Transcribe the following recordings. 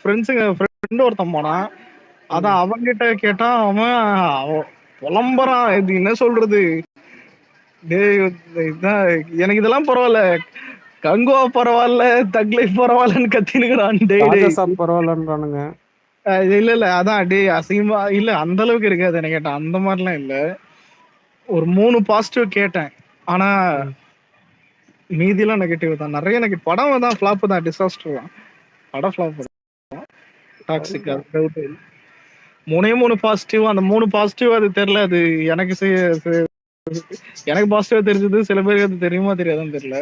Friend ஒருத்தன் போனான். அதான் அவன்கிட்ட கேட்டா அவன் புலம்புறான். இது என்ன சொல்றது, டேய் இதான் எனக்கு இதெல்லாம் பரவாயில்ல, கங்குவா பரவாயில்ல, தக் லைஃப் பரவாயில்லன்னு கத்தினுக்கிறான். ராஜாசாப் பரவாயில்லன்றானுங்க. இல்ல அதான் டேய் அசிங்கமா இல்ல, அந்த அளவுக்கு இருக்காது என்ன கேட்டான். அந்த மாதிரிலாம் இல்ல, ஒரு 3 பாசிட்டிவ் கேட்டேன். ஆனா மீதிலாம் நெகட்டிவ் தான். நிறைய நெகட்டிவ். படம் தான் ஃபிளாப் தான், டிசாஸ்டர் தான். படம் ஃபிளாப் தான். டாக்ஸிக் அது டவுட் இல்ல. 3 பாசிட்டிவ். அந்த 3 பாசிட்டிவ் அது தெரியல. அது எனக்கு எனக்கு பாசிட்டிவா தெரிஞ்சது, சில பேருக்கு அது தெரியுமா தெரியாதுன்னு தெரியல.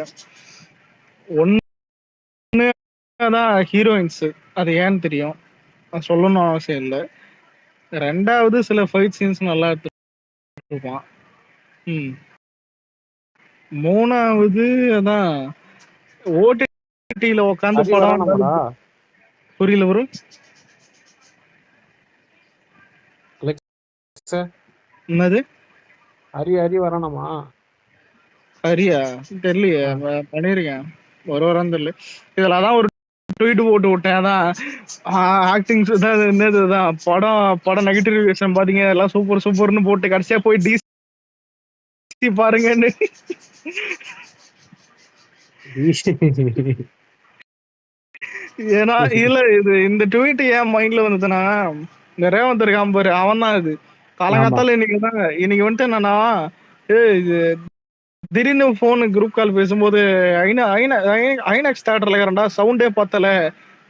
ஒண்ணு தான் ஹீரோயின்ஸ், அது ஏன்னு தெரியும், அது சொல்லணும் அவசியம் இல்லை. ரெண்டாவது சில ஃபைட் சீன்ஸ் நல்லா எடுத்துருப்பான். மூணாவது அதான் ஓடிடில உட்காந்து படம். புரியல ப்ரோ. என்னது ஹரி வரணுமா? ஹரியா தெரியலையே, பண்ணிருக்கேன் ஒரு வாரம் தெரியல. இதுல அதான் ஒரு ட்வீட் போட்டு விட்டேன். அதான் ஆக்டிங் என்னதுதான் படம் நெகட்டிவ் ரிவ்யூஷன் பாத்தீங்க, எல்லாம் சூப்பர் சூப்பர்னு போட்டு கடைசியா போய் டிசி பாருங்கன்னு. ஏன்னா இல்ல, இது இந்த ட்வீட் ஏன் மைண்ட்ல வந்ததுன்னா, இந்த ரேவந்த் இருக்கான் பாரு, அவன் தான் இது. காலங்காத்தால இன்னைக்கு வந்துட்டு என்னன்னா, திடீர்னு போனு குரூப் கால் பேசும்போது ஐநாக்ஸ் தியேட்டர்ல இருக்கிறேன்டா, சவுண்டே பத்தல,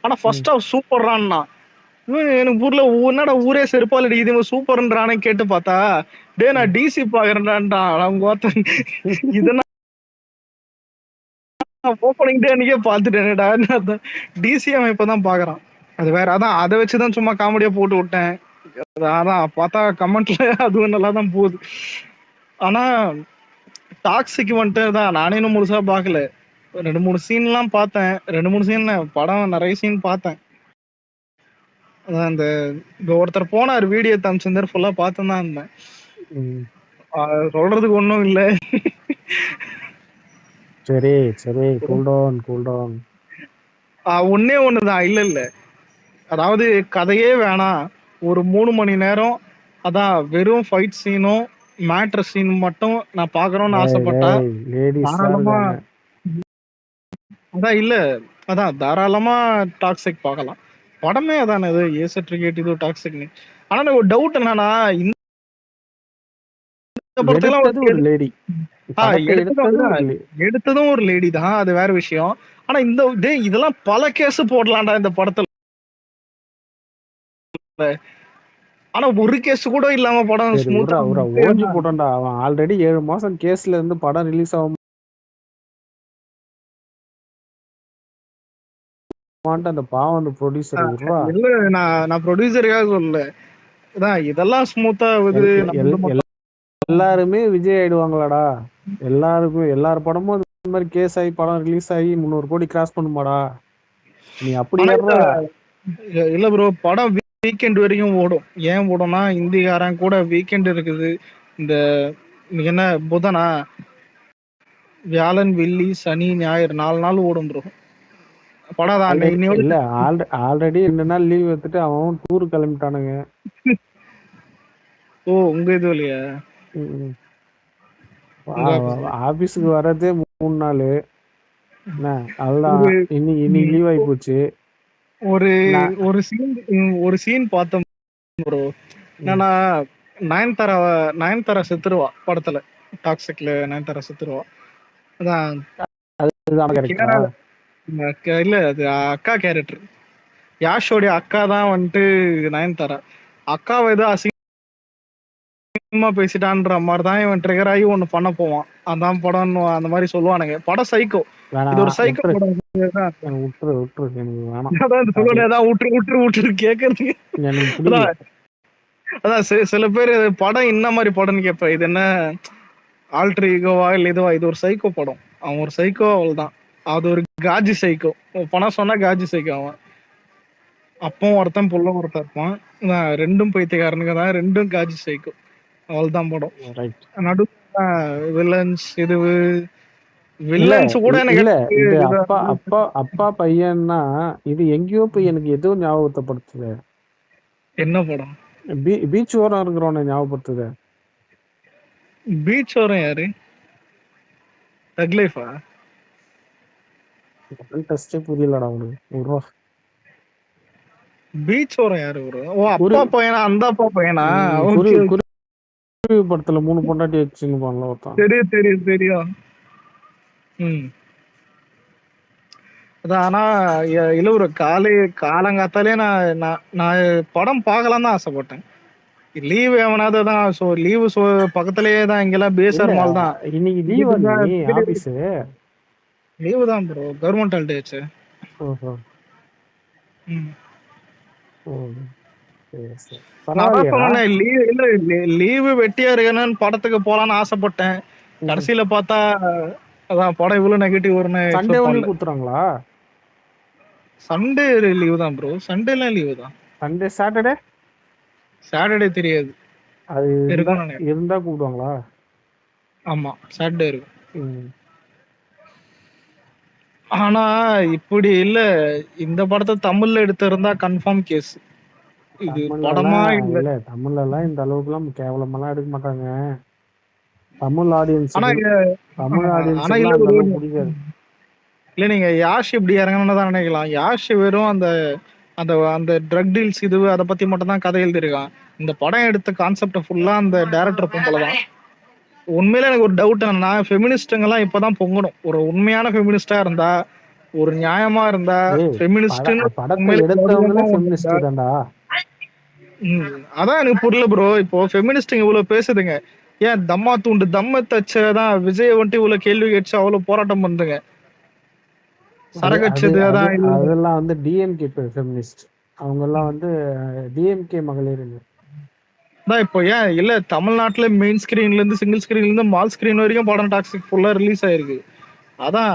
ஆனா ஃபர்ஸ்ட் ஹாஃப் சூப்பர்றான்னா. எனக்கு ஊர்ல என்னடா ஊரே செருப்பால் அடிக்குது, சூப்பர்ன்றானே கேட்டு பார்த்தா, டே நான் டிசி பாக்குறேன்டா. அவங்க இதெல்லாம் ஓப்பனிங் டே அன்னைக்கே பாத்துட்டேன்டா. டிசி அவன் இப்பதான் பாக்குறான். அது வேற. அதான் அதை வச்சுதான் சும்மா காமெடியா போட்டு விட்டேன். அதான் பார்த்தா கமெண்ட்ல அதுவும் நல்லா தான் போகுது. ஆனா டாக்ஸிக் வந்துட்டு தான் நானே இன்னும் முழுசா பாக்கல. 2-3 சீன்லாம் பார்த்தேன். 2-3 சீன் படம் நிறைய சீன் பார்த்தேன். அதான் இந்த ஒருத்தர் போனார், வீடியோ தம்பிச்சிருந்தார், ஃபுல்லா பார்த்து தான் இருந்தேன். சொல்றதுக்கு ஒன்றும் இல்லை. சரி சரி, கூல்டவுன். ஒன்னே ஒண்ணுதான். இல்ல அதாவது கதையே வேணாம், ஒரு 3 மணி நேரம் அதான் வெறும் ஃபைட் சீனும் மேட்ரு சீன் மட்டும் நான் பாக்குறோம்னு ஆசைப்பட்டா தாராளமா, அதான் இல்ல அதான் தாராளமா டாக்ஸிக் பார்க்கலாம். படமே அதானே, இது ஏ சர்டிபிகேட், இது டாக்ஸிக். ஆனா எனக்கு ஒரு டவுட் என்னன்னா, இந்த படத்துல எடுத்ததும் ஒரு லேடி தான், அது வேற விஷயம். ஆனா இதெல்லாம் பல கேஸ் போடலாம்டா இந்த படத்துல. ஆனா ஒரு கேஸ் கூட இல்லாம படம் ஸ்மூத்தா ஓஞ்சி போட்டான்டா. அவன் ஆல்ரெடி 7 மாசம் கேஸ்ல இருந்து படம் ரிலீஸ் ஆகும் அந்த பாவம் அந்த ப்ரொடியூசர். இல்ல நான் ப்ரொடியூசருக்காக சொல்லல, அதான் இதெல்லாம் ஸ்மூத்தா எல்லாருமே விஜய் ஆயிடுவாங்களாடா. எல்லாருக்கும் எல்லார் படமும் இந்த மாதிரி கேஸ் ஆகி படம் ரிலீஸ் ஆகி 300 கோடி கிராஸ் பண்ணுமாடா. நீ அப்படி இல்ல ப்ரோ, படம் வீக்கெண்ட் வரைக்கும் ஓடும். ஏன் ஓடும்னா, இந்திக்காரன் கூட வீக்கெண்ட் இருக்குது. இந்த என்ன புதனா, வியாழன், வெள்ளி, சனி, ஞாயிறு 4 நாள் ஓடும் ப்ரோ படம் தான். இல்ல ஆல்ரெடி 2 நாள் லீவ் எடுத்துட்டு அவன் டூர் கிளம்பிட்டானுங்க. ஓ உங்க இது இல்லையா? ஆபீஸ்க்கு வர்றதே 3 நாள். அதான் இன்னைக்கு லீவ் ஆகி போச்சு. ஒரு சீன் பார்த்தோம் ப்ரோ. என்னன்னா, நயன்தாரா செத்துருவா படத்துல. டாக்ஸிக்ல நயன்தாரா செத்துருவா. அதான் இல்ல, அது அக்கா கேரக்டர். யாஷோடைய அக்கா தான் வந்துட்டு நயன்தாரா. அக்காவை ஏதோ அசிங்கமா பேசிட்டான்ற மாதிரிதான் இவன் ட்ரிகர் ஆகி ஒண்ணு பண்ண போவான். அதான் படம் அந்த மாதிரி சொல்லுவானுங்க. படம் சைக்கோ, இது ஒரு சைக்கோ படம். கேக்குறதுக்கு அதான் சில பேர் படம் என்ன மாதிரி படம்னு கேட்பேன். இது என்ன ஆல்டர் ஈகோவா இல்ல இதுவா? இது ஒரு சைக்கோ படம். அவன் ஒரு சைக்கோ, அவள்தான். அது ஒரு காஜி சைக்கோ. பணம் சொன்னா காஜி சைக்கோ. அவன் அப்பவும் ஒருத்தன் புள்ளும் ஒருத்தன் இருப்பான். ரெண்டும் பைத்தியக்காரனுங்க தான், ரெண்டும் காஜி சைக்கோ. அவள்தான் படம். நடு வில்லன்ஸ் இது வில்லன்ஸ் கூட எனக்கு இல்ல இந்த இதா அப்பா அப்பா அப்பா பையன்னா இது எங்கேயோ போய் எனக்கு ஏதோ ஞாபகப்படுத்துது. என்ன படம்? பீச் ஓரம் இருக்கிறவனை ஞாபகப்படுத்துது. பீச் ஓரம் யாரு? தக் லைஃபா? டெஸ்டே புரியலடா உனக்கு. பீச் ஓரம் யாரு ப்ரோ? ஓ குரு அப்பா பையனா? அந்த அப்பா பையனா? குரு ஓகே ஓகே. குருவி படத்துல 3 பொண்டாட்டி வச்சுன்னு பண்ணல ஒருத்தன். தெரியும் தெரியும் தெரியும். ம். அதான் ஆனா இல்ல ஒரு காலங்காத்தாலே நான் நான் நான் படம் பார்க்கலாம் தான் ஆசைப்பட்டேன். லீவ் எவனாவது தான் லீவு பக்கத்துலயே தான் இங்கெல்லாம் இல்ல பேசர் மால் தான். இன்னைக்கு லீவா இங்கிட்டு தான் நீ ஆபீஸ்? லீவு தான் ப்ரோ. Government holidays. ஓஹோ. ம். ஓ சரி சரி நான் தான் பரவாயில்லையடா. சொன்னேன் லீவு வெட்டியா இருக்கணும்னு படத்துக்கு போலான்னு ஆசைப்பட்டேன். கடைசியில பார்த்தா அதான் படம் இவ்வளவு நெகட்டிவ் வரும்னு சண்டே எக்ஸ்பெக்ட் ஒன்லி பண்ணல. குத்துறாங்களா? சண்டே லீவு தான் ப்ரோ. சண்டேலாம் லீவு தான். சண்டே சாட்டர்டே சாட்டர்டே தெரியாது. அது இருக்கும்னு நினைக்கிறேன். இருந்தா கூப்பிடுவாங்களா? ஆமா சாட்டர்டே இருக்கும். ம். ஆனா இப்படி இல்ல. இந்த படத்தை தமிழ்ல எடுத்திருந்தா கன்ஃபார்ம் கேஸ். இது படமா இல்ல. இல்ல தமிழ்ல எல்லாம் இந்த அளவுக்கு எல்லாம் கேவலமெல்லாம் எடுக்க மாட்டாங்க. தமிழ் ஆடியன்ஸ் ஆனா தமிழ் ஆனா ஆடியன்ஸுக்கு இல்ல அந்த bro. அளவுக்கு பிடிக்காது. இல்ல நீங்க யாஷ் இப்படி இறங்கணும்னு தான் நினைக்கலாம். யாஷ் வெறும் அந்த அந்த அந்த ட்ரக் டீல்ஸ் இது அதை பத்தி மட்டும் தான் கதை எழுதிருக்கான். இந்த படம் எடுத்த கான்செப்ட் ஃபுல்லா அந்த டைரக்டர் பொம்பளை தான். உண்மையில எனக்கு ஒரு டவுட் என்னன்னா, ஃபெமினிஸ்டுங்கெல்லாம் இப்பதான் பொங்கணும். ஒரு உண்மையான ஃபெமினிஸ்டா இருந்தா, ஒரு நியாயமா இருந்தா, ஃபெமினிஸ்ட்னு படத்தை உண்மையிலே எடுத்தவங்களே கௌரவமா ஒண்ணு ஃபெமினிஸ்ட் இருந்தா, தான்டா. அதான் எனக்கு புரியல ப்ரோ. இப்போ ஃபெமினிஸ்டுங்க இவ்வளவு பேசுதுங்க. ஏன் தம்மா தூண்டு தம்ம தச்சதான் விஜய் வந்துட்டு இவ்வளவு கேள்வி கேட்டு அவ்வளவு போராட்டம் பண்ணுதுங்க. சரகச்சது அதான் இது. அதெல்லாம் வந்து டிஎம்கே ஃபெமினிஸ்ட். அவங்க எல்லாம் வந்து டிஎம்கே மகளிர். அதான் இப்போ ஏன் இல்ல தமிழ்நாட்டுல மெயின் ஸ்கிரீன்ல இருந்து சிங்கிள் ஸ்கிரீன்ல இருந்து மால் ஸ்கிரீன் வரைக்கும் படம் டாக்ஸிக் ஃபுல்லா ரிலீஸ் ஆயிருக்கு. அதான்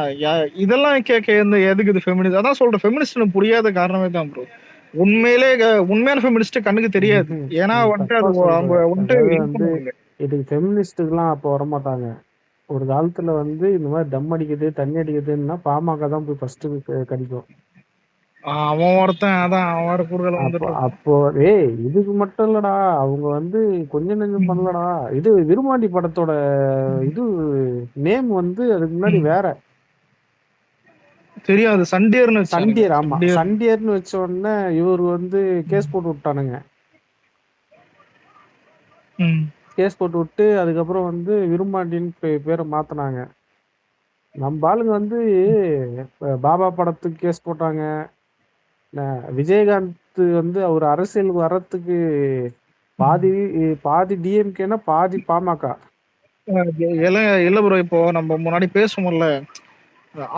இதெல்லாம் கேட்க எதுக்கு இது ஃபெமினிஸ்ட்? அதான் சொல்றேன், ஃபெமினிஸ்ட் புரியாத காரணமே தான் ப்ரோ. உண்மையான ஃபெமினிஸ்ட் கண்ணுக்கு தெரியாது. ஏன்னா வந்துட்டு அது அவங்க வந்துட்டு இது பண்ணுவாங்க. இதுக்கு ஃபெமினிஸ்டுக்கெல்லாம் அப்போ வரமாட்டாங்க. ஒரு காலத்துல வந்து இந்த மாதிரி டம் அடிக்குது தண்ணி அடிக்குதுன்னா பாமக தான் போய் ஃபர்ஸ்ட் கடிக்கும். அவன் ஒருத்தன் அதான் அவன் கூடுதல் வந்துட்டு அப்போ இதுக்கு மட்டும் இல்லடா, அவங்க வந்து கொஞ்சம் நெஞ்சம் பண்ணலடா. இது விருமாண்டி படத்தோட இது நேம் வந்து அதுக்கு முன்னாடி வேற தெரியாது. சண்டியர். ஆமா சண்டியர்னு வச்ச உடனே இவர் வந்து கேஸ் போட்டு விட்டானுங்க. கேஸ் போட்டு விட்டு அதுக்கப்புறம் வந்து விரும்பாண்டின்னு பேரை மாத்தினாங்க. நம்ம ஆளுங்க வந்து பாபா படத்துக்கு கேஸ் போட்டாங்க. விஜயகாந்த் வந்து அவர் அரசியல் வர்றதுக்கு பாதி டிஎம்கேனா பாதி பாமக. இல்ல ப்ரோ. இப்போ நம்ம முன்னாடி பேசுவோம்ல,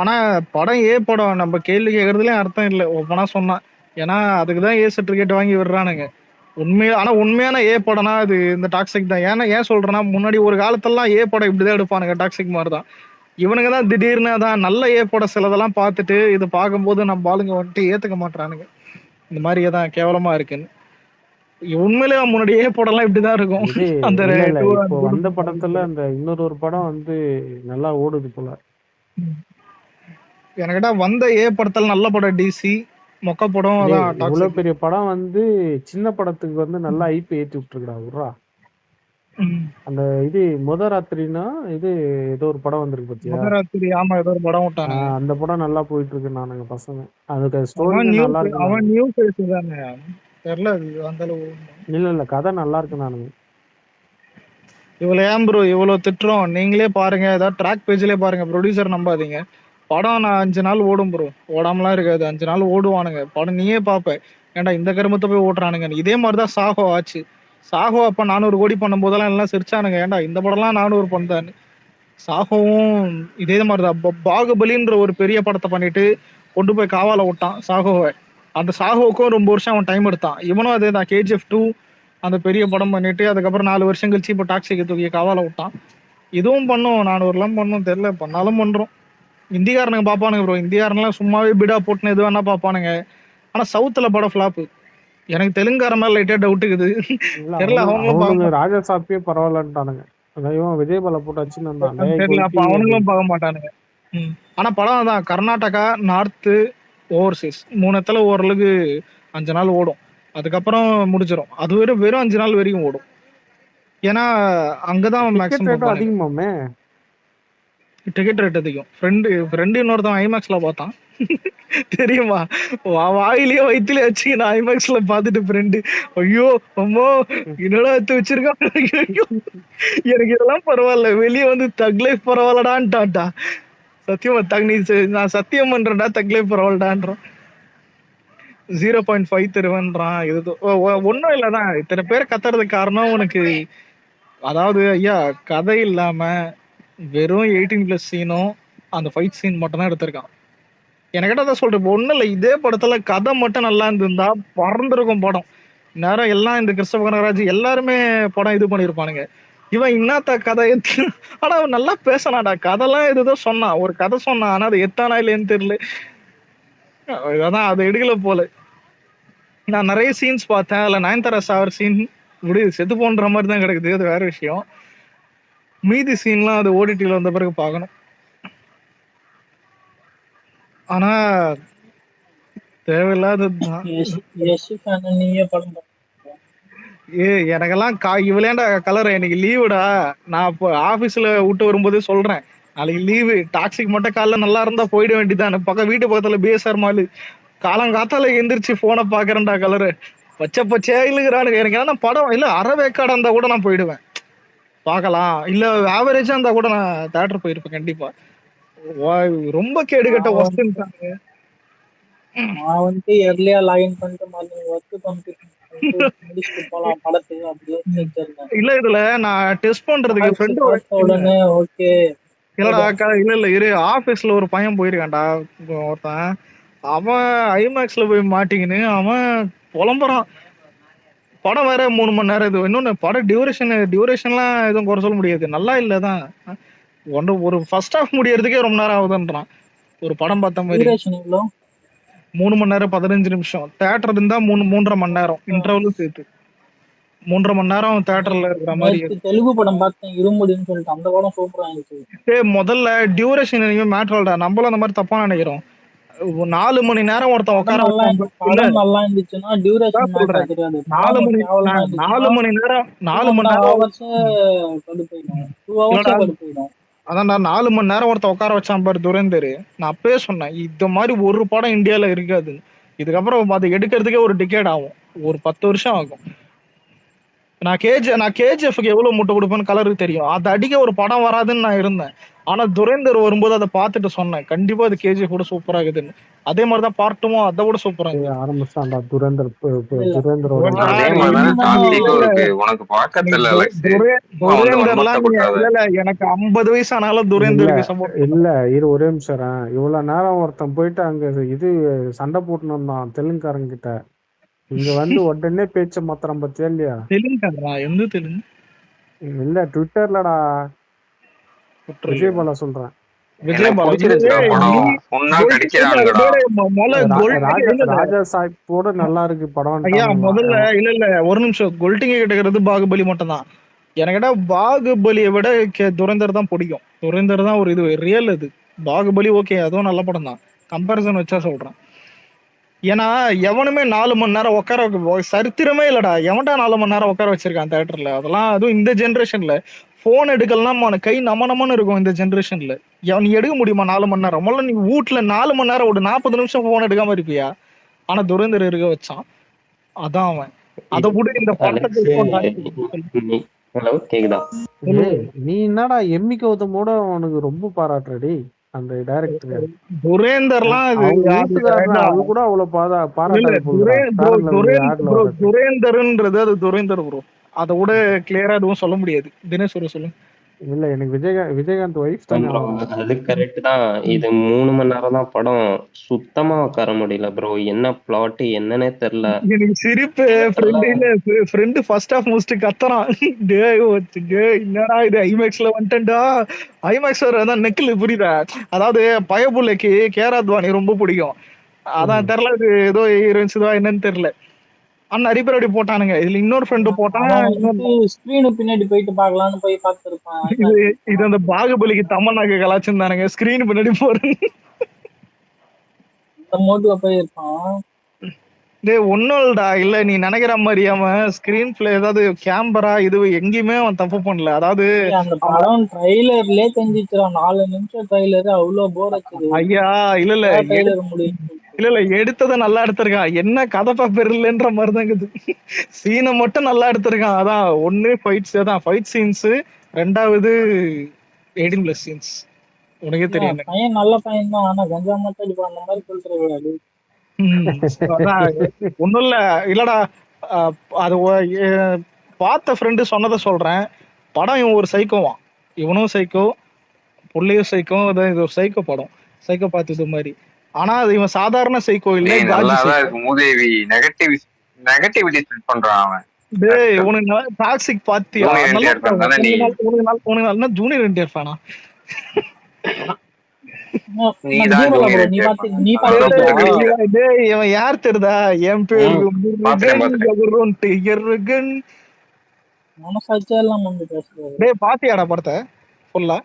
ஆனா படம் படம் நம்ம கேள்வி கேட்கறதுலயும் அர்த்தம் இல்லை ஒப்பனா சொன்னா. ஏன்னா அதுக்குதான் சர்டிபிகேட் வாங்கி விடுறானுங்க. ஆனா உண்மையான படம்னா அது இந்த டாக்ஸிக் தான். ஏன் சொல்றேன்னா, முன்னாடி ஒரு காலத்தெல்லாம் படம் இப்படிதான் எடுப்பானுங்க, டாக்ஸிக் மாதிரி தான். இவனுங்க தான் திடீர்னு அதான் நல்ல படம் சிலதெல்லாம் பார்த்துட்டு இது பார்க்கும்போது நம்ம ஆளுங்க வந்துட்டு ஏத்துக்க மாட்டானுங்க. இந்த மாதிரி தான் கேவலமா இருக்குன்னு. உண்மையிலே முன்னாடி படம்லாம் இப்படிதான் இருக்கும். அந்த இப்போ வந்த படத்துல அந்த இன்னொரு படம் வந்து நல்லா ஓடுது போல. எனக்கிட்ட வந்த படத்துல நல்ல படம் டிசி, மொக்க படம் அதான். இவ்வளவு பெரிய படம் வந்து சின்ன படத்துக்கு வந்து நல்லா ஐபி ஏத்தி விட்டுருக்கா உர்ரா. அந்த இது முதராத்திரினா இது ஏதோ ஒரு படம் வந்திருக்கு பாத்தியா? முதராத்திரி. ஆமா ஏதோ ஒரு படம் விட்டாங்க. அந்த படம் நல்லா போயிட்டு இருக்கு நானுங்க பசங்க. அதுக்கு ஸ்டோரி நல்லா இருக்கு. அவன் நியூ ஃபேஸ் தானே. தெரியல அந்த அளவு. இல்ல கதை நல்லா இருக்கு நானுங்க. இவ்வளவு ஏன் ப்ரோ இவ்வளவு திட்டுறோம்? நீங்களே பாருங்க, ஏதாவது ட்ராக் பேஜ்லயே பாருங்க. ப்ரொடியூசர் நம்பாதீங்க. படம் நான் 5 நாள் ஓடும் ப்ரோ. ஓடாமலாம் இருக்காது. 5 நாள் ஓடுவானுங்க படம். நீயே பாப்ப ஏன்டா இந்த கருமத்தை போய் ஓட்டுறானுங்க. இதே மாதிரிதான் சாகோ ஆச்சு. சாகோ அப்ப 400 கோடி பண்ணும் போதெல்லாம் எல்லாம் சிரிச்சானுங்க, ஏன்டா இந்த படம்லாம் 400 பண்ணான்னு. சாகோவும் இதே மாதிரிதான். பாகுபலின்ற ஒரு பெரிய படத்தை பண்ணிட்டு கொண்டு போய் காவால விட்டான் சாகோவை. அந்த சாகோவுக்கும் ரொம்ப வருஷம் அவன் டைம் எடுத்தான். இவனும் அதே தான். KGF 2 அந்த பெரிய படம் பண்ணிட்டு அதுக்கப்புறம் 4 வருஷம் கழிச்சு இப்போ டாக்ஸிக் தூக்கி காவால விட்டான். இதுவும் பண்ணும், 400 பண்ணும். தெரியல, பண்ணாலும் பண்றோம். இந்தியாரனுங்க பாப்பானுங்க ப்ரோ. இந்தியாரன்லாம் சும்மாவே பிடா போட்டுன்னு எது வேணா பாப்பானுங்க. ஆனா சவுத்துல படம் ஃபிளாப். எனக்கு தெலுங்கார மேல லைட்டா டவுட் இருக்குது. தெரியல அவங்களும் ராஜா சாப்பியே பரவாயில்லன்ட்டானுங்க. அதையும் விஜய் பால போட்டு வச்சுன்னு தெரியல. அப்ப அவனுங்களும் பார்க்க மாட்டானுங்க. ஆனா படம் தான் கர்நாடகா, நார்த்து, ஓவர்சீஸ் 3 இடத்துல ஓரளவுக்கு 5 நாள் ஓடும். அதுக்கப்புறம் முடிஞ்சிரும். அது வெறும் 5 நாள் வரைக்கும் ஓடும். ஏன்னா அங்கதான் டிக்கெட் மேக்ஸிமம் ரேட்டும் பார்ப்பானுங்க. அதிகமாமே. டிக்கெட் ரேட் அதிகம். ஃப்ரெண்டு இன்னொருத்தன் ஐமேக்ஸ்ல பார்த்தான். தெரியுமா? வாயிலேயே வயிற்றுலயே வச்சு நான் ஐமேக்ஸ்ல பார்த்துட்டு ஃப்ரெண்டு ஐயோ அம்மோ என்னடா எடுத்து வச்சிருக்கான். ஐயோ, எனக்கு இதெல்லாம் பரவாயில்ல, வெளியே வந்து தக் லைஃப் பரவாயில்லடான்ட்டான்டா. சத்தியமா நான் சத்தியம் பண்றேன்டா, தக் லைஃப் பரவாயில்லடான்றான். 0.5 தருவேன்றான். இது ஒன்றும் இல்லைதான், இத்தனை பேர் கத்துறதுக்கு காரணம் உனக்கு. அதாவது ஐயா, கதை இல்லாம வெறும் 18+ சீனும் அந்த ஃபைட் சீன் மட்டும் தான் எடுத்திருக்கான். எனக்கிட்ட தான் சொல்றேன். இப்போ ஒன்றும் இல்லை, இதே படத்துல கதை மட்டும் நல்லா இருந்திருந்தா பறந்துருக்கும் படம். நேரம் எல்லாம் இந்த கிறிஸ்டப கனகராஜ் எல்லாருமே படம் இது பண்ணியிருப்பானுங்க. இவன் இன்னாத்த கதை ஆனா அவன் நல்லா பேசினாடா. கதைலாம் எதுதோ சொன்னான், ஒரு கதை சொன்னான். ஆனா அது எத்தானா இல்லைன்னு தெரியல. அதான் அதை எடுக்கல போல. நான் நிறைய சீன்ஸ் பார்த்தேன். அதில் நயன்தாரா சாவர் சீன் முடியுது செத்து போன்ற மாதிரி தான் கிடக்குது, அது வேற விஷயம். மீதி சீன்லாம் அது ஓடிடியில் வந்த பிறகு பார்க்கணும். ஆனா தேவையில்லாததுதான். எனக்கெல்லாம் இவளேண்டா கலர், எனக்கு லீவுடா. நான் இப்போ ஆபீஸ்ல விட்டு வரும்போது சொல்றேன், நாளைக்கு லீவு, டாக்ஸிக் மட்டும் காலைல நல்லா இருந்தா போயிட வேண்டியதானே. வீட்டு பக்கத்துல பிஎஸ்ஆர் மாலு, காலங்காத்தால எந்திரிச்சு போனை பாக்குறேன்டா கலரு. பச்சையா இல்லுகிறானுங்க. எனக்கு ஏன்னா படம் இல்ல அறவேக்காடா இருந்தா கூட நான் போயிடுவேன் பார்க்கலாம். இல்ல ஆவரேஜா இருந்தா கூட நான் தியேட்டர் போயிருப்பேன் கண்டிப்பா. ரொம்ப கேடுகட்ட ஒஸ்ட்ன்றாங்க. நான் வந்து எர்லியா லாகின் பண்ணிட்டு மார்னிங் ஒர்க் கம்ப்ளீட் முடிச்சுட்டு போலாம் படத்துக்கு அப்படியே வச்சிருந்தேன். இல்ல இதுல நான் டெஸ்ட் பண்றதுக்கு ஃப்ரெண்ட் உடனே ஓகே இல்லடா இல்ல இரு, ஆபீஸ்ல ஒரு பையன் போயிருக்கான்டா ஒருத்தன். அவன் ஐமேக்ஸ்ல போய் மாட்டிக்கின்னு அவன் புலம்புறான். படம் வேற 3 மணி நேரம். இது இன்னொன்னு படம் டியூரேஷன்லாம் எதுவும் குறை சொல்ல முடியாது, நல்லா இல்லதான். ஒரு ஃபர்ஸ்ட் ஹாஃப் முடியறதுக்கே ரொம்ப நேரம் ஆகுதுன்றான் ஒரு படம் பார்த்த மாதிரி. 3 மணி நேரம் 15 நிமிஷம். தியேட்டர் இருந்தா 3.5 மணி நேரம் இன்டர்வலும் சேர்த்து 3.5 மணி நேரம் தியேட்டர்ல இருக்கிற மாதிரி. தெலுங்கு படம் பார்த்தேன் இருமுடின்னு சொல்லிட்டு, அந்த படம் சூப்பரா இருந்துச்சு. முதல்ல டியூரேஷன் மேட்டர் இல்லடா, நம்மளும் அந்த மாதிரி தப்பா நினைக்கிறோம். 4 மணி நேரம் ஒருத்தன் உட்கார படம் நல்லா இருந்துச்சுன்னா டியூரேஷன் மேட்டர் தெரியாது. 4 மணி நேரம் 4 மணி நேரம் அதான்டா 4 மணி நேரம் ஒருத்தன் உட்கார வச்சான் பாரு துரேந்தர். நான் அப்பவே சொன்னேன் இந்த மாதிரி ஒரு படம் இந்தியால இருக்காது. இதுக்கப்புறம் அதை எடுக்கிறதுக்கே ஒரு டிக்கெட் ஆகும், ஒரு 10 வருஷம் ஆகும். நான் கேஜிஎஃப்க்கு எவ்வளவு முட்டை கொடுப்பேன்னு கலருக்கு தெரியும். அதை அடிக்க ஒரு படம் வராதுன்னு நான் இருந்தேன். ஆனா துரேந்தர் வரும்போது அதை பார்த்துட்டு சொன்னேன், கண்டிப்பா அது கேஜிஎஃப் கூட சூப்பரா இருக்குதுன்னு. அதே மாதிரிதான் பார்ட்டுமோ அதை விட சூப்பரா இருக்கு. ஆரம்பிச்சான்டா துரேந்தர். எனக்கு 50 வயசு ஆனாலும் துரேந்தருக்கு சப்போர்ட் இல்ல. இரு ஒரே நிமிஷம். இவ்வளவு நேரம் ஒருத்தன் போயிட்டு அங்க இது சண்டை போட்டுன்னு வந்தான் தெலுங்குக்காரங்க கிட்ட. இங்க வந்து உடனே பேச்ச மாத்திரம் பத்தியா இல்லையா? தெலுங்குக்காரா? எந்த தெலுங்கு? இல்ல ட்விட்டர்லடா விஜயபாலா சொல்றேன். ராஜா சாஹிப்போட நல்லா இருக்கு படம். முதல்ல இல்ல ஒரு நிமிஷம், கொல்டிங்க கிட்டக்கிறது பாகுபலி மட்டும் தான். எனக்கிட்ட பாகுபலியை விட துரேந்தர் தான் பிடிக்கும். துரேந்தர் தான் ஒரு இது ரியல். இது பாகுபலி ஓகே, அதுவும் நல்ல படம் தான், கம்பேரிசன் வச்சா சொல்றேன். ஏன்னா எவனுமே 4 மணி நேரம் உட்கார சரித்திரமே இல்லடா. எவன்டா 4 மணி நேரம் உட்கார வச்சிருக்கான் தியேட்டர்ல? அதெல்லாம் அதுவும் இந்த ஜென்ரேஷன்ல போன் எடுக்கலாம் கை நமன்னு இருக்கும். இந்த ஜென்ரேஷன்ல நீ எடுக்க முடியுமா 4 மணி நேரம்? முதல்ல நீ வீட்டுல 4 மணி நேரம் ஒரு 40 நிமிஷம் போன் எடுக்காம இருப்பியா? ஆனா துரேந்தர் இருக்க வச்சான். அதான் அவன் அதை கூட இந்த படத்தை. ஹலோ கேக்குதா? நீ என்னடா எம்மி கௌதமோட உனக்கு ரொம்ப பாராட்டுறடி அந்த டைரக்டர். துரேந்தர்லாம் கூட அவ்வளவு துரேந்தர்ன்றது அது துரேந்தர் ப்ரோ. அதை விட கிளியரா எதுவும் சொல்ல முடியாது. தினேஷ் சொல்லுங்க. இல்ல எனக்கு விஜயகாந்த் வைஃப் தான். அது கரெக்ட் தான். இது 3 மணி நேரம் தான் படம். சுத்தமா உட்கார முடியல ப்ரோ. என்ன பிளாட் என்னன்னே தெரியல. எனக்கு சிரிப்பு. ஃப்ரெண்ட் ஃபர்ஸ்ட் ஹாஃப் முடிச்சுட்டு கத்துறான், என்னடா இது ஐமேக்ஸ்ல வந்துட்டேன்டா. ஐமேக்ஸ் அதான் நெக்கில் புரியுதா? அதாவது பயபுள்ளைக்கு கேராத்வானி ரொம்ப பிடிக்கும். அதான் தெரியல, இது ஏதோ ஹீரோயின்ஸ் தான் என்னன்னு தெரியல. ஆனா நிறைய பேர் அப்படி போட்டானுங்க. இதுல இன்னொரு ஃப்ரெண்டு போட்டான். அவன் இன்னொரு வந்துட்டு ஸ்கிரீனு பின்னாடி போயிட்டு பார்க்கலான்னு போய் பார்த்துருப்பான். இது இது அந்த பாகுபலிக்கு தமன்னாக்கு கலாச்சிருந்தானுங்க. ஸ்கிரீன் பின்னாடி போறேன். இந்த மோட்ல போயிருப்பான். டேய் ஒன்னும் இல்லடா. இல்ல நீ நினைக்கிற மாதிரி அவன் ஸ்கிரீன் பிளே ஏதாவது கேமரா இது எங்கேயுமே அவன் தப்பு பண்ணல. அதாவது அந்த படம் ட்ரைலர்லயே தெரிஞ்சிச்சுடா. 4 நிமிஷம் ட்ரைலர் அவ்வளவு போர் அடிச்சது. ஐயா இல்ல இல்ல ட்ரைலர் முடியும். இல்ல இல்ல எடுத்ததை நல்லா எடுத்திருக்கான். என்ன கதை பெருலன்ற மாதிரிதான் இருக்குது. சீனை மட்டும் நல்லா எடுத்திருக்கான். அதான் ஒண்ணு ஃபைட்ஸ், அதான் ஃபைட் சீன்ஸ், ரெண்டாவது 18+ சீன்ஸ். உனக்கே தெரியும். பையன் நல்ல பையன் தான். ஆனா கஞ்சா மட்டும் அடிப்பான். அந்த மாதிரி சொல்ற கூடாது. ஒண்ணும் இல்ல இல்லடா. அது பார்த்த ஃப்ரெண்டு சொன்னதை சொல்றேன். படம் இவன் ஒரு சைக்கோவான். இவனும் சைக்கோ, புள்ளையும் சைக்கோ. இது ஒரு சைக்கோ படம். சைக்கோ பார்த்து மாதிரி. ஆனா அது இவன் சாதாரண சைக்கோ இல்ல. மூதேவி நெகட்டிவிட்டி ஸ்ப்ரெட் பண்றான் அவன். டேய் உனக்கு டாக்ஸிக் பாத்தியா? உனக்கு ஜூனியர் என்டிஆர் ஃபேனா? டேய் இவன் யார் தெரியுதா? என் பேரு மனசாட்சியா எல்லாம் வந்து பேசுறது. டேய் பாத்தியாடா படத்தை ஃபுல்லா?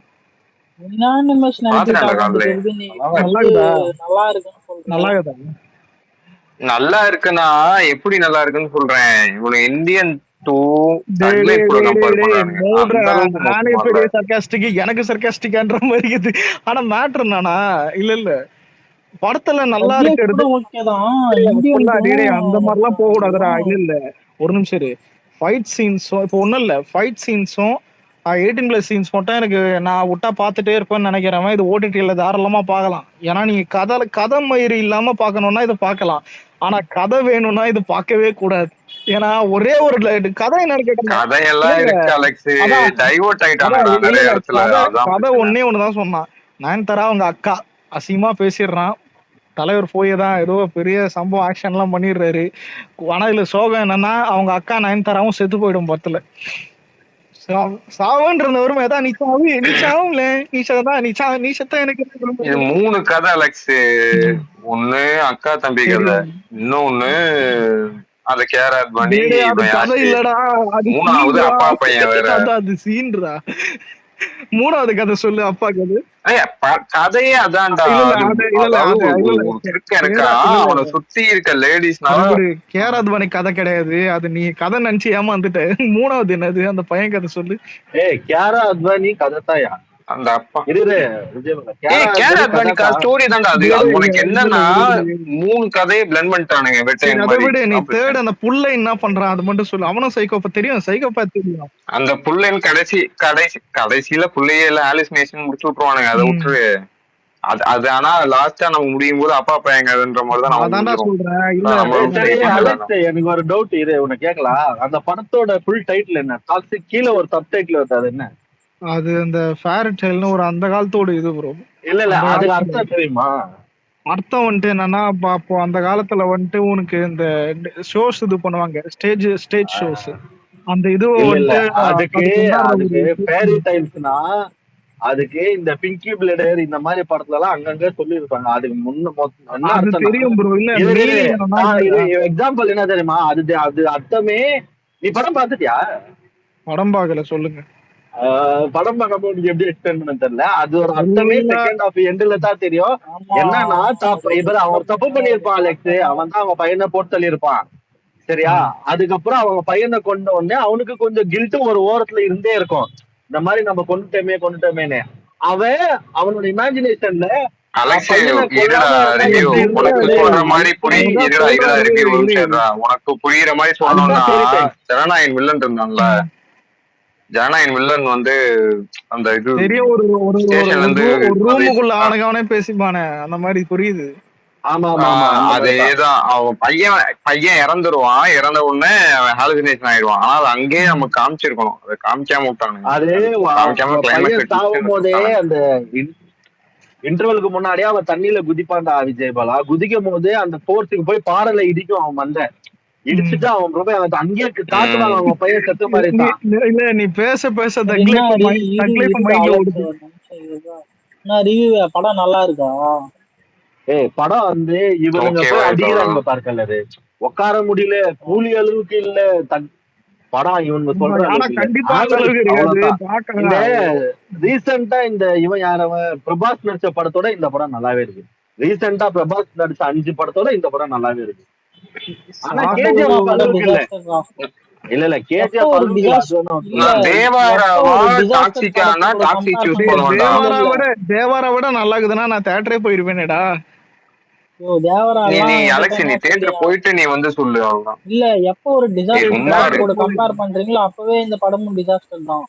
நல்லா இருக்குன்னா எப்படி நல்லா இருக்குன்னு சொல்றேன். இவனு இந்தியன் 2 நானே பெரிய சர்க்காஸ்டிக், எனக்கு சர்க்காஸ்டிக்ன்ற மாதிரி இருக்குது. ஆனா மேட்டர் என்னன்னா இல்ல இல்ல படத்துல நல்லா இருக்கிறது அந்த மாதிரிலாம் போக கூடாதுடா. இல்ல இல்ல ஒரு நிமிஷம் இரு. ஃபைட் சீன்ஸும் இப்போ ஒன்றும் இல்லை. ஃபைட் சீன்ஸும் 18+ சீன்ஸ் மட்டும் எனக்கு நான் விட்டா பார்த்துட்டே இருப்பேன்னு நினைக்கிறவன் இது ஓடிடியில் தாராளமாக பார்க்கலாம். ஏன்னா நீங்க கதை மயிறு இல்லாம பார்க்கணும்னா இதை பார்க்கலாம். ஆனா கதை வேணும்னா இது பார்க்கவே கூடாது. ஏன்னா ஒரே ஒரு கதை என்னன்னு கதை ஒன்னே ஒண்ணுதான் சொன்னான். நயன்தாரா அவங்க அக்கா அசிங்கமா பேசிடுறான். தலைவர் போய் தான் ஏதோ பெரிய சம்பவம் ஆக்ஷன் எல்லாம் பண்ணிடுறாரு. ஆனா இதுல சோகம் என்னன்னா அவங்க அக்கா நயன்தாராவும் செத்து போயிடும் படத்துல. சாவன்ற வருமா ஏதா நீ சாவுல நீ செத்தா எனக்கு. இது 3 கதை அலெக்ஸ். ஒண்ணு அக்கா தம்பி கதை, இன்னொன்னு அது கேரட் பண்ணி, இல்லடா மூணாவது அப்பா பையன் வேற. அது சீன்றா. மூணாவது கதை சொல்லு. அப்பா கதை கதையே அதான்டா. அவனை சுத்தி இருக்க லேடிஸ் கேராத்வானி கதை கிடையாது. அது நீ கதை நினைச்சு ஏமாந்துட்ட. மூணாவது என்னது அந்த பையன் கதை சொல்லு. கேராத்வானி கதை தாயா அந்த அப்பா ஸ்டோரி தான்டா அது. உனக்கு என்னன்னா 3 கதையை பிளண்ட் பண்ணிட்டானுங்க. அதை விட நீ தேர்ட் அந்த புள்ள என்ன பண்றான் அது மட்டும் சொல்லு. அவனும் சைக்கோபா தெரியும். சைக்கோபா தெரியும். அந்த புள்ளைன்னு கடைசியில புள்ளையே எல்லாம் ஹாலுசினேஷன் முடிச்சு விட்டுருவானுங்க. அதை விட்டுரு. அது ஆனா லாஸ்டா நம்ம முடியும் போது அப்பா பையங்கன்ற மாதிரிதான் சொல்றேன். எனக்கு ஒரு டவுட் இது உனக்கு கேட்கலாம். அந்த படத்தோட ஃபுல் டைட்டில் என்ன? டாக்ஸிக் கீழே ஒரு சப் டைட்டில் வருது. அது என்ன? அது அந்த ஃபேரி டெய்ல்னு ஒரு அந்த காலத்தோட இது ப்ரோ. இல்ல அதுக்கு அர்த்தம் தெரியுமா? அர்த்தம் வந்துட்டு என்னன்னா அப்போ அந்த காலத்துல வந்துட்டு உனக்கு இந்த ஷோஸ் இது பண்ணுவாங்க. Stage shows. அந்த இது அதுக்கு ஃபேரி டைல்ஸ்னா அதுக்கு இந்த பிங்கி பிளேடர் இந்த மாதிரி படத்துல எல்லாம் அங்கங்க சொல்லி இருப்பாங்க. அதுக்கு முன்ன தெரியும் ப்ரோ. இல்ல எக்ஸாம்பிள் என்ன தெரியுமா? அது அர்த்தமே. நீ படம் பாத்துட்டியா? படம் பார்க்கல சொல்லுங்க. படம் பார்க்கும்போது நீங்க எப்படி எக்ஸ்பிளைன் பண்ண தெரியல. அது ஒரு அர்த்தமே செகண்ட் ஆஃப் எண்ட்ல தான் தெரியும். என்னன்னா அவன் தப்பு பண்ணிருப்பான் அலெக்ஸ். அவன் தான் அவன் பையனை போட்டு தள்ளி இருப்பான். சரியா? அதுக்கப்புறம் அவங்க பையனை கொண்ட உடனே அவனுக்கு கொஞ்சம் கில்ட்டும் ஒரு ஓரத்துல இருந்தே இருக்கும். இந்த மாதிரி நம்ம கொண்டுட்டோமேன்னு அவனோட இமேஜினேஷன்ல உனக்கு புரியுற மாதிரி சொல்லணும்னா ஜனநாயகன் வில்லன் இருந்தான்ல. ஜனநாயகன் வில்லன் வந்து அந்த இது ரூமுக்குள்ள ஆனகவனே பேசிப்பானே அந்த மாதிரி புரியுது. அதேதான். அவன் பையன் இறந்துருவான். இறந்த உடனே அவன் ஹாலுசினேஷன் ஆயிடுவான். ஆனா அது அங்கேயே நம்ம காமிச்சிருக்கணும். அதை காமிக்காம விட்டானுங்க. அது சாகும் போதே அந்த இன்டர்வலுக்கு முன்னாடியே அவன் தண்ணியில குதிப்பான்டா விஜய் பாலா. குதிக்கும் போது அந்த போர்ஸுக்கு போய் பாறையில இடிக்கும். அவன் மண்டை இடிச்சுட்டு அவன் ரொம்ப அங்கேயே காட்டுவாங்க. அவங்க பையன் செத்த மாதிரி இல்ல நீ பேச படம் நல்லா இருக்கா? படம் வந்து இவங்க போய் அடிக்கிறாங்க பார்க்கலரு. உட்கார முடியல, கூலி அளவுக்கு இல்ல, படம் இவனுங்க சொல்ற ஆனா அளவுக்கு இல்ல. கண்டிப்பா அந்த ஆனா அளவுக்கு இருக்காது அவ்வளவுதான். இந்த பாக்கலாம். ரீசெண்டா இந்த இவன் யாரவன் பிரபாஸ் நடிச்ச படத்தோட இந்த படம் நல்லாவே இருக்கு. ரீசெண்டா பிரபாஸ் நடிச்ச 5 படத்தோட இந்த படம் நல்லாவே இருக்கு. ஆனா கேஜிஎஃப் அளவுக்கு இல்ல. இல்ல எப்ப கேஜிஎஃப் ஒரு அளவுக்கு இல்ல. டிசாஸ்டர் அது இல்ல வேணா எப்ப தேவாராவா ஒரு டிசாஸ்டர் டாக்ஸிக்கானா படத்தோட டாக்ஸிக் கம்பேர் சூஸ் பண்றது பண்ணுவான்டா. இல்ல இல்ல தேவாரா விட நல்லா இருக்குதுன்னா நான் தேட்டரே போயிருப்பேனேடா. தேவரா நீ எல்லாம் அலெக்ஸ் நீ என்டர்டைனா தியேட்டர் சொல்லியா? போயிட்டு நீ வந்து சொல்லு அவ்வளவுதான். இல்ல எப்ப ஒரு டிசாஸ்டர் சும்மா படம் இரு. கூட கம்பேர் பண்றீங்களோ அப்பவே இந்த படமும் டிசாஸ்டர் தான்.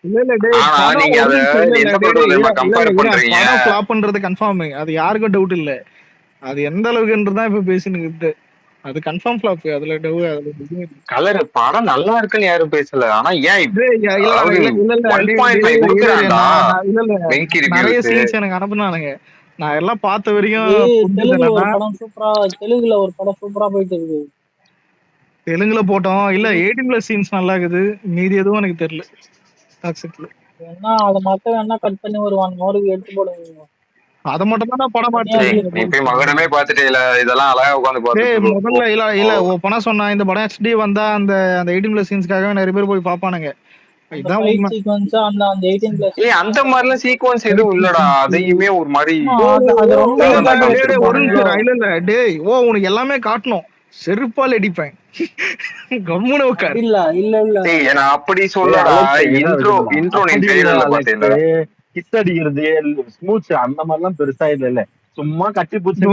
இல்ல டேய் ஆனா படம் நீங்க ஒரு அத நிமிஷம் இல்ல எந்த டேய் படத்துல இல்ல கம்பேர் பண்றீங்க? படம் ஃபிளாப் பண்றது கன்ஃபார்ம். அது யாருக்கும் டவுட் இல்ல. அது எந்த அளவுக்குன்றதான் இப்ப பேசினுக்கிட்டு. அது கன்ஃபார்ம் ஃபிளாப். அதுல கலர் படம் நல்லா இருக்குன்னு யாரும் பேசல. ஆனா ஏன் இல்லடா அதாவது இல்ல 1.5 கொடுக்குறான்டா வெங்கி நிறைய ரிவ்யூஸ். சீன்ஸ் எனக்கு அனுப்புனானுங்க. நான் எல்லாம் பார்த்த வரைக்கும் தெலுங்குல ஒரு படம் சூப்பரா போயிட்டு இருக்கு. தெலுங்குல போட்டோம் இல்ல 18+ சீன்ஸ் நல்லா இருக்குது. மீதி எதுவும் எனக்கு தெரியல. என்ன அதை மட்டும் என்ன கட் பண்ணி ஒரு 1 hour எடுத்து போடுங்க. அத மட்டும் தான் படம் நீ போய் மகனமே பாத்துட்டு இல்ல இதெல்லாம் அழகா உட்காந்து பாத்துட்டு முதல்ல இல்ல ஓப்பனா சொன்னா இந்த படம் HD வந்தா அந்த 18+ சீன்ஸ்க்காக நிறைய பேர் போய் பாப்பானுங்க. இதான் உண்மை. அந்த மாதிரிலாம் சீக்வன்ஸ் எதுவும் இல்லடா. அதையுமே ஒரு மாதிரி இல்ல டேய் உனக்கு எல்லாமே காட்டணும். செருப்பால் அடிப்பேன். கம்முனு உட்கார். இல்ல அப்படி சொல்லடா. இன்ட்ரோ நீ ட்ரெய்லர்ல பாத்தீங்களா? கிஸ் அடிக்கிறது ஸ்மூத் அந்த மாதிரி எல்லாம் பெருசா இல்ல. சும்மா கட்டி பூச்சி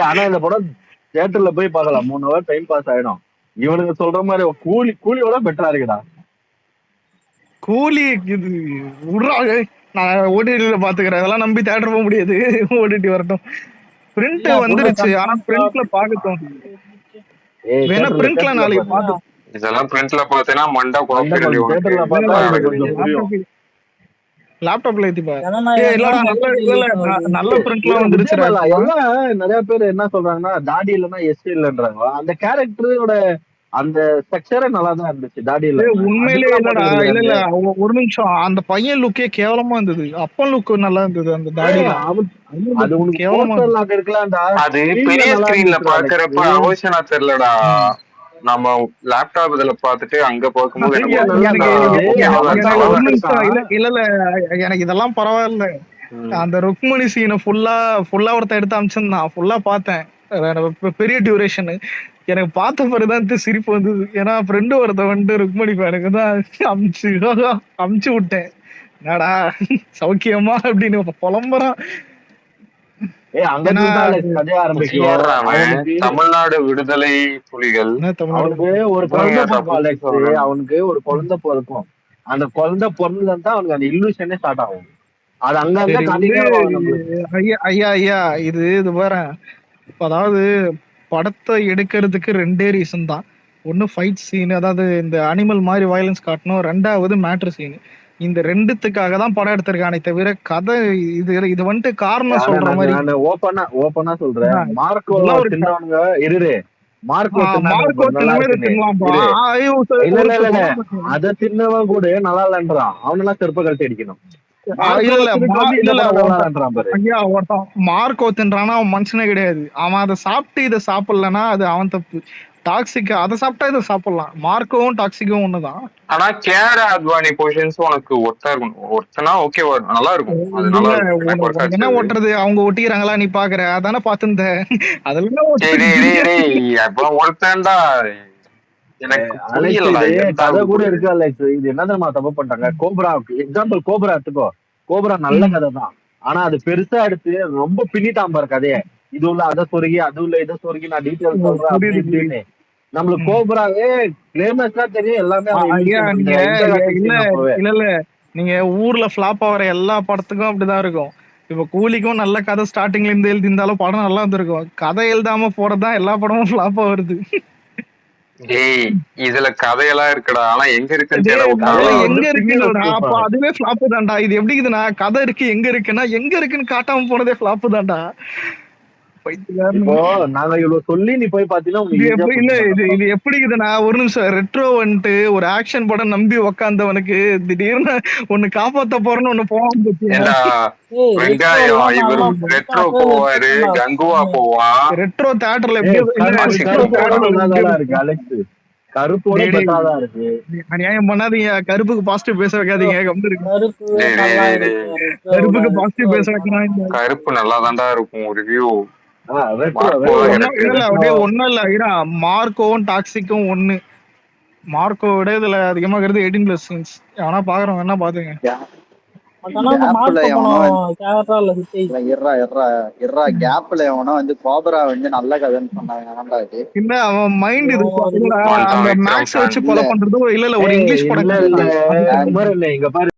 ஆனா இந்த படம் தியேட்டர்ல போய் பார்க்கலாம். 3 hour டைம் பாஸ் ஆயிடும். இவனுங்க சொல்ற மாதிரி கூலியோட பெட்டரா இருக்குடா. கூலி இது விட்றாங்க. நான் ஓடிடில பாத்துக்கிறேன். அதெல்லாம் நம்பி தியேட்டர் போக முடியாது. ஓடிடி வரட்டும். பிரிண்ட் வந்துருச்சு. ஆனா பிரிண்ட்ல பாக்கட்டும். வேணா பிரிண்ட்ல நாளைக்கு பாத்து. இதெல்லாம் பிரிண்ட்ல பார்த்தேன்னா மண்டா குழப்பிடுது. தியேட்டர்ல பார்த்தா கொஞ்சம் புரியும். லேப்டாப்ல ஏத்தி பாரு. இல்லடா நல்ல பிரிண்ட்லாம் வந்துருச்சுடா. எல்லாம் நிறைய பேர் என்ன சொல்றாங்கன்னா தாடி இல்லன்னா எஸ் இல்லன்றாங்க. அந்த கேரக்டரோட அந்த ஸ்ட்ரக்சரே நல்லா தான் இருந்துச்சு தாடி இல்ல. உண்மையிலே இல்லடா. இல்ல ஒரு நிமிஷம். அந்த பையன் லுக்கே கேவலமா இருந்தது. அப்பன் லுக் நல்லா இருந்தது. அந்த தாடியில அது உனக்கு கேவலமா இருக்கலாம்டா. அது பெரிய ஸ்கிரீன்ல பாக்குறப்ப அவசியமா தெரியலடா. நம்ம லேப்டாப் இதுல பாத்துட்டு அங்க பார்க்கும்போது இல்ல எனக்கு இதெல்லாம் பரவாயில்ல. அந்த ருக்மணி சீனை ஃபுல்லா ஒருத்தன் எடுத்து அமிச்சிருந்தான். ஃபுல்லா பார்த்தேன். பெரிய டியூரேஷன். எனக்கு பார்த்த பிறகுதான் சிரிப்பு வந்தது. ஏன்னா ஃப்ரெண்டு ஒருத்த வந்துட்டு ருக்மணி எனக்கு தான் அமுச்சு விட்டேன். என்னடா சௌக்கியமா அப்படின்னு புலம்புறான். தமிழ்நாடு விடுதலை புலிகள் அவனுக்கு ஒரு குழந்தை பிறக்கும். அந்த குழந்தை பிறந்ததுல தான் அவனுக்கு அந்த இல்லூஷனே ஸ்டார்ட் ஆகும். அது அங்க ஐயா இது பாரு. அதாவது படத்தை எடுக்கிறதுக்கு 2 ரீசன் தான். ஒன்னு ஃபைட் சீன், அதாவது இந்த அனிமல் மாதிரி வயலன்ஸ் காட்டணும். 2வது மேட்ரு சீன். இந்த 2த்துக்காக தான் படம் எடுத்திருக்கானே தவிர கதை இது வந்துட்டு காரணம் சொல்ற மாதிரி. ஓப்பனா சொல்றேன். மார்க்கோ தின்னவனுங்க அத தின்னவன் கூட நல்லா இல்லன்றான். அவனெல்லாம் செருப்ப கழட்டி அடிக்கணும். மார்க்கோ தின்றானா அவன் மனுஷனே கிடையாது. அவன் அதை சாப்பிட்டு இதை சாப்பிடலன்னா அது அவன் தப்பு. டாக்ஸிக் அதை சாப்பிட்டா இதை சாப்பிடலாம். மார்க்கோவும் டாக்ஸிக்கும் ஒண்ணுதான். ஆனா கேர அத்வானி பொசிஷன்ஸ் உனக்கு ஒருத்தனா ஓகே நல்லா இருக்கும். என்ன ஓட்டுறது அவங்க ஒட்டிக்கிறாங்களா நீ பாக்குற? அதானே பாத்துந்த. அதெல்லாம் ஒருத்தன்டா கதை கூட இருக்கு. இது என்ன தெரியுமா தப்பு பண்ணிட்டாங்க? கோப்ரா எக்ஸாம்பிள் கோப்ரா எடுத்துக்கோ. கோப்ரா நல்ல கதை தான். ஆனா அது பெருசா எடுத்து ரொம்ப பின்னிட்டான் பாரு கதையை. இது உள்ள அதை சொருகி அது உள்ள இதை சொருகி நான் டீட்டெயில் சொல்றேன் அப்படின்னு. நம்மளுக்கு கோப்ராவே கிளைமேக்ஸ் தான் தெரியும் எல்லாமே. இல்ல நீங்க ஊர்ல ஃபிளாப் ஆகிற எல்லா படத்துக்கும் அப்படிதான் இருக்கும். இப்ப கூலிக்கும் நல்ல கதை ஸ்டார்டிங்ல இருந்து எழுதியிருந்தாலும் படம் நல்லா இருந்திருக்கும். கதை எழுதாம போறதுதான் எல்லா படமும் ஃபிளாப் ஆகுது. இதுல கதையெல்லாம் இருக்குடா. ஆனா எங்க இருக்குன்னு அப்ப அதுவே ஃபிளாப் தான்டா. இது எப்படி இருக்குதுன்னா கதை இருக்கு எங்க இருக்குன்னா எங்க இருக்குன்னு காட்டாம போனதே ஃபிளாப் தான்டா. பைத்தியக்காரனுங்க. இப்போ நாங்க இவ்வளவு சொல்லி நீ போய் பாத்தீங்கன்னா இது உங்களுக்கு எப்படி இல்ல ஈஸியா இது புரிஞ்சுக்கலாம். இது எப்படி இதுனா ஒரு நிமிஷம் ரெட்ரோ வந்துட்டு ஒரு ஆக்ஷன் படம் நம்பி உக்காந்தவனுக்கு திடீர்னு ஒண்ணு காப்பாத்த போறேன்னு ஒண்ணு போவான் பாத்தியா? ஏண்டா ஏய் வெங்காயம் ரெட்ரோலாம் இவரு நல்லா ரெட்ரோ புதுசா போவாரு, வச்சிருக்கா கங்குவா சாமி. போவான். ரெட்ரோ தியேட்டர்ல ஏய், எப்படி இல்ல கருப்பு ரெட்ரோ கருப்போட தியேட்டர்ல நல்லாதான் எப்படி இருக்கு அலெக்ஸ். கருப்போட டேய் டேய் பெட்டராதான் இருக்கு. அநியாயம் பண்ணாதீங்க. கருப்புக்கு பாசிட்டிவ் பேச வைக்காதீங்க. கம்முனு இருக்கு. கருப்பு டேய் டேய் நல்லா டேய் இருக்கு டேய். ரெட்ரோவோட கருப்புக்கு பாசிட்டிவ் ரெட்ரோ பேச படம் வைக்கிறாங்க. கருப்பு நல்லா தான்டா இருக்கும் ரிவ்யூ. ரெட்ரோ மார்க்கோ ரெட்ரோ தான் ஒன்னும் எனக்கு இல்ல ரெட்ரோ அப்படியே ஒன்னும் இல்ல இரா மார்க்கோவும் டாக்ஸிக்கும் ஒண்ணு. மார்க்கோ விட இதுல அதிகமா இருக்கிறது 18+ சீன்ஸ். எவனா பாக்குறவங்க என்ன பாத்துங்க. பட் ஆனா அந்த கேப்ல மார்க்கோ எவனோ படம் கேரளால ஹிட் ஆயிடுச்சு. கேப்ல எவனோ வந்து கோபரா வந்து நல்ல கதைன்னு சொன்னாங்க. ஆமாண்டா இது. இல்ல அவன் மைண்ட் இது இவன் ஒரு இல்லடா, வந்துட்டான் அந்த விக்ரம் மேக்ஸ் வச்சு ஃபேன். கொலை பண்றது இல்ல இல்ல ஒரு ஏய் இங்கிலீஷ் இல்ல படம் இல்ல அது குமரன் இங்க பாரு